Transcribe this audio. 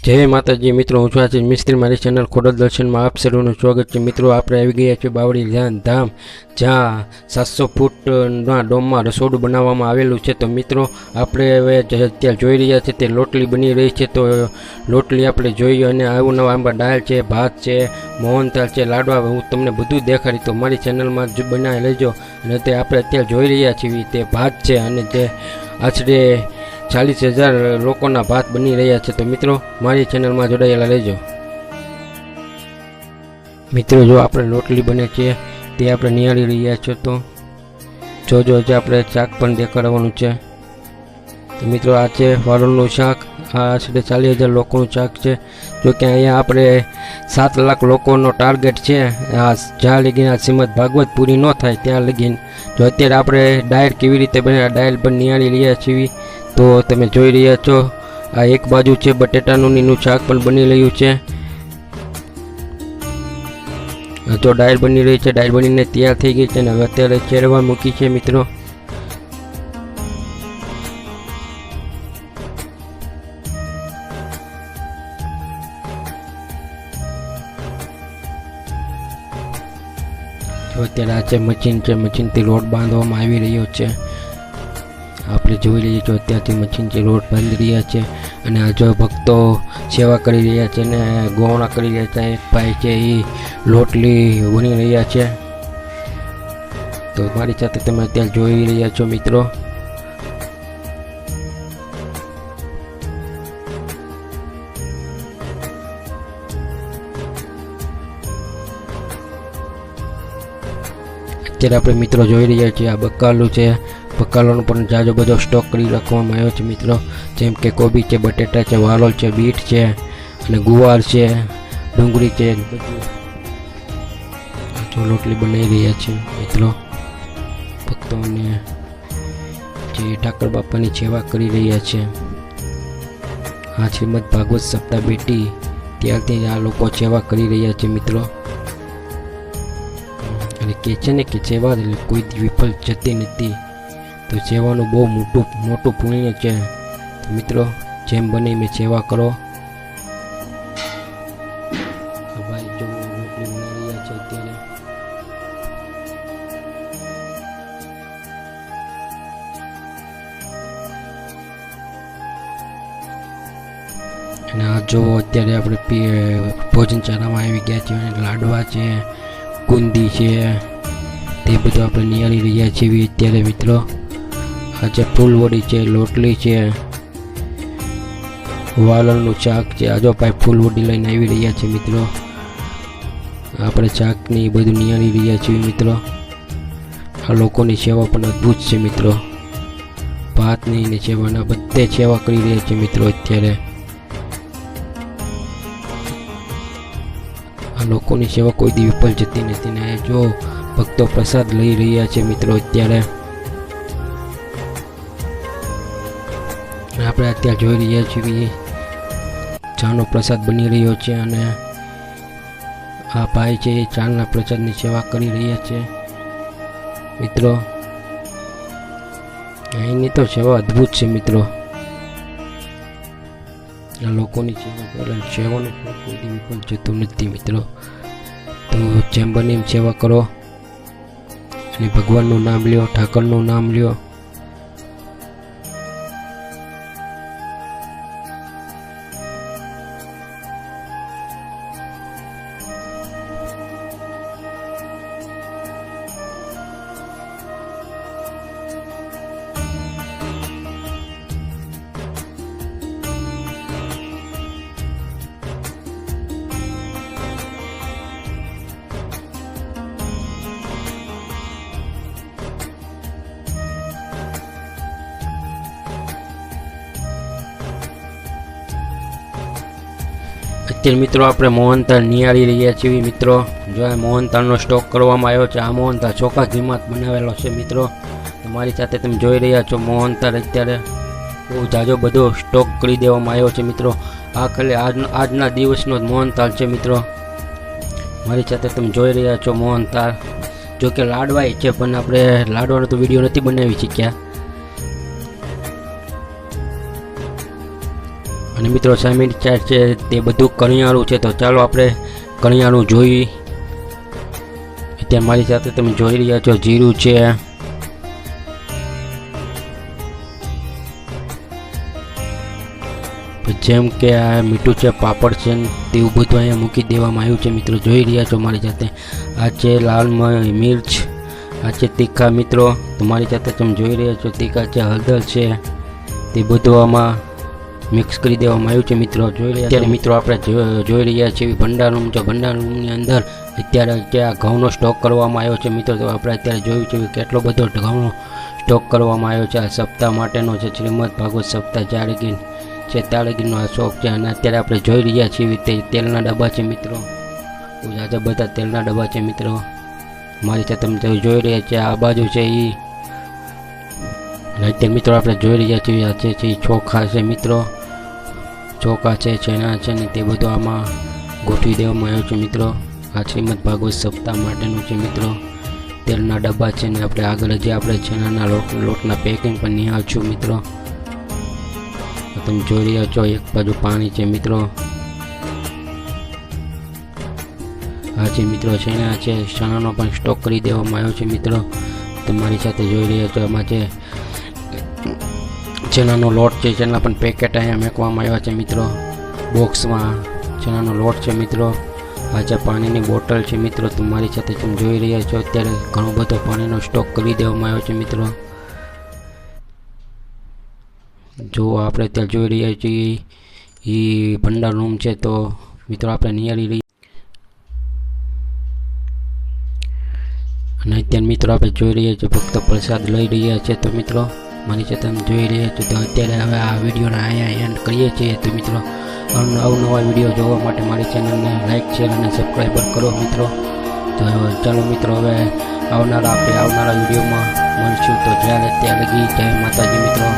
जय माताजी मित्रों, हूँ आज मिस्त्री मारी चेनल खोडल दर्शन में आप सर्वનું સ્વાગત છે। મિત્રો આપણે આવી ગયા છીએ બાવળી ધામ, જ્યાં 700 ફૂટના ડોમમાં રસોડું બનાવવામાં આવેલું છે। તો મિત્રો આપણે હવે અત્યારે જોઈ રહ્યા છે તે લોટલી બની રહી છે। તો લોટલી આપણે જોઈએ અને આવું નવા આંબા દાળ છે, ભાત છે, મોહનથાળ છે, લાડવા, હું તમને બધું દેખાડી। તો મારી ચેનલમાં જ બનાવી લેજો। અને તે આપણે અત્યારે જોઈ રહ્યા છીએ તે ભાત છે અને જે આશરે 40,000 લોકોના ભાત બની રહ્યા છે। તો મિત્રો મારી ચેનલમાં જોડાયેલા રહેજો। મિત્રો જો આપણે લોટલી બને છે તે આપણે નિહાળી રહ્યા છો, તો જોજો આજે આપણે શાક પણ દેખાડવાનું છે। તો મિત્રો આ છે વાલોળનું શાક, આ આશરે 40,000 લોકોનું શાક છે। જો કે અહીંયા આપણે 7 લાખ લોકોનો ટાર્ગેટ છે, આ જ્યાં લગીને આ શ્રીમદ ભાગવત પૂરી ન થાય ત્યાં લગીને। જો અત્યારે આપણે ડાયર કેવી રીતે બને ડાયર પણ નિહાળી રહ્યા છીએ। તો તમે જોઈ રહ્યા છો આ એક બાજુ છે બટેટાનું નીનું શાક પણ બની રહ્યું છે। તો ડાયર બની રહી છે, ડાયર બનીને તૈયાર થઈ ગઈ છે અને હવે અત્યારે ચેરવા મૂકી છે। મિત્રો તો અત્યારે આ છે મશીન છે, મશીનથી લોટ બાંધવામાં આવી રહ્યો છે। આપણે જોઈ લઈએ છો અત્યારથી મશીનથી લોટ બાંધી રહ્યા છે અને આ જો ભક્તો સેવા કરી રહ્યા છે અને ગોવણા કરી રહ્યા છે। એક ભાઈ છે એ લોટલી વણી રહ્યા છે। તો મારી સાથે તમે અત્યારે જોઈ રહ્યા છો મિત્રો। અત્યારે આપણે મિત્રો જોઈ રહ્યા છીએ આ બકાલું છે, બકાલોનો પણ જાજો બધો સ્ટોક કરી રાખવામાં આવ્યો છે। મિત્રો જેમ કે કોબી છે, બટેટા છે, વાલોળ છે, બીટ છે અને ગુવાર છે, ડુંગળી છે, બધું જો લોટલી બનાવી રહ્યા છે। મિત્રો ભક્તોને જે ઠાકર બાપાની સેવા કરી રહ્યા છે। આ શ્રીમદ ભાગવત સપ્તાહ બેટી ત્યારથી આ લોકો સેવા કરી રહ્યા છે। મિત્રો અને કહે છે ને કે સેવા કોઈ વિફળ જતી નથી, તો સેવાનું બહુ મોટું પુણ્ય છે। તો મિત્રો જેમ બને મેં સેવા કરો। ભાઈ જો રોટલી બની રહ્યા છે અત્યારે, અને આ જો અત્યારે આપણે ભોજન ચારામાં આવી ગયા છીએ અને લાડવા છે, ગુંદી છે, તે બધું આપણે નિહાળી રહ્યા છીએ અત્યારે। મિત્રો આ છે ફૂલવડી છે, લોટલી છે, વાલોળનું શાક છે। આ જો ભાઈ ફૂલવડી લઈને આવી રહ્યા છે। મિત્રો આપણે શાકની બધું નિહાળી રહ્યા છીએ। મિત્રો આ લોકોની સેવા પણ અદ્ભુત છે। મિત્રો ભાતની ને સેવાના બધે સેવા કરી રહ્યા છે। મિત્રો અત્યારે આ લોકોની સેવા કોઈ દી વિફળ જતી નથી ને જો ભક્તો પ્રસાદ લઈ રહ્યા છે। મિત્રો અત્યારે આપણે અત્યારે જોઈ રહ્યા છીએ ચાનો પ્રસાદ બની રહ્યો છે અને આ ભાઈ છે એ ચાના પ્રસાદની સેવા કરી રહ્યા છે। મિત્રો અહીંની તો સેવા અદ્ભુત છે। મિત્રો આ લોકોની સેવાનું કોઈ દી વિફળ જતું નથી। મિત્રો તો જેમ બને એમ સેવા કરો અને ભગવાનનું નામ લ્યો, ઠાકરનું નામ લ્યો। અત્યારે મિત્રો આપણે મોહનથાળ નિહાળી રહ્યા છીએ। મિત્રો જો આ મોહનથાળનો સ્ટોક કરવામાં આવ્યો છે। આ મોહનથાળ ચોખા ઘીમાં બનાવેલો છે। મિત્રો તમારી સાથે તમે જોઈ રહ્યા છો મોહનથાળ અત્યારે બહુ જાજો બધો સ્ટોક કરી દેવામાં આવ્યો છે। મિત્રો આ ખાલી આજના દિવસનો જ મોહનથાળ છે। મિત્રો મારી સાથે તમે જોઈ રહ્યા છો મોહનથાળ। જો કે લાડવાય છે પણ આપણે લાડવાનો તો વિડીયો નથી બનાવી શક્યા। અને મિત્રો સામે ચાર છે તે બધું કરિયાણું છે, તો ચાલો આપણે કરિયાણું જોઈ. અત્યારે મારી સાથે તમે જોઈ રહ્યા છો જીરું છે, જેમ કે આ મીઠું છે, પાપડ છે, તેવું બધું અહીંયા મૂકી દેવામાં આવ્યું છે. મિત્રો જોઈ રહ્યા છો મારી સાથે. આ છે લાલ મિર્ચ, આ છે તીખા મિત્રો, તો મારી સાથે તમે જોઈ રહ્યા છો તીખા છે, હળદર છે, તે બધું આમાં મિક્સ કરી દેવામાં આવ્યું છે. મિત્રો જોઈ રહ્યા અત્યારે મિત્રો આપણે જોઈ રહ્યા છીએ ભંડાર રૂમ છે. ભંડાર રૂમની અંદર અત્યારે ત્યાં ઘઉંનો સ્ટોક કરવામાં આવ્યો છે. મિત્રો તો આપણે અત્યારે જોયું છે કેટલો બધો ઘઉંનો સ્ટોક કરવામાં આવ્યો છે. આ સપ્તાહ માટેનો છે, શ્રીમદ ભાગવત સપ્તાહ જાળગીન છે, તાળગીરનો આ શોખ છે. અને અત્યારે આપણે જોઈ રહ્યા છીએ તે તેલના ડબ્બા છે. મિત્રો આજે બધા તેલના ડબ્બા છે. મિત્રો મારી સાથે તમે જોઈ રહ્યા છીએ આ બાજુ છે એ. અને અત્યારે મિત્રો આપણે જોઈ રહ્યા છીએ આ છે ચોખા છે. મિત્રો ચોખા છે, ચણા છે ને તે બધું આમાં ગોઠવી દેવામાં આવ્યું છે. મિત્રો આ શ્રીમદ ભાગવત સપ્તાહ માટેનું છે. મિત્રો તેલના ડબ્બા છે ને આપણે આગળ જે આપણે ચણાના લોટના પેકિંગ પણ નિહાળશું. મિત્રો તમે જોઈ રહ્યા છો એક બાજુ પાણી છે. મિત્રો આ છે મિત્રો ચણા છે, ચણાનો પણ સ્ટોક કરી દેવામાં આવ્યો છે. મિત્રો તમારી સાથે જોઈ રહ્યા છો આમાં છે ચણાનો લોટ છે, ચણા પણ પેકેટ અહીંયા મૂકવામાં આવ્યા છે. મિત્રો બોક્સમાં ચણાનો લોટ છે. મિત્રો આ છે પાણીની બોટલ છે. મિત્રો તમારી સાથે તમે જોઈ રહ્યા છો અત્યારે ઘણો બધો પાણીનો સ્ટોક કરી દેવામાં આવ્યો છે. મિત્રો જો આપણે ત્યાં જોઈ રહ્યા છીએ એ ભંડાર રૂમ છે, તો મિત્રો આપણે નિહાળી રહી. અને અત્યારે મિત્રો આપણે જોઈ રહ્યા છીએ ફક્ત પ્રસાદ લઈ રહ્યા છે. તો મિત્રો મારી સાથે તમે જોઈ રહ્યા છો. તો અત્યારે હવે આ વિડીયોને અહીંયા એન્ડ કરીએ છીએ. તો મિત્રો અવનવા વિડીયો જોવા માટે મારી ચેનલને લાઇક શેર અને સબસ્ક્રાઈબર કરો. મિત્રો તો ચાલો મિત્રો હવે આવનારા વિડીયોમાં મળશું. તો જ્યારે ત્યાં લગી જય માતાજી મિત્રો.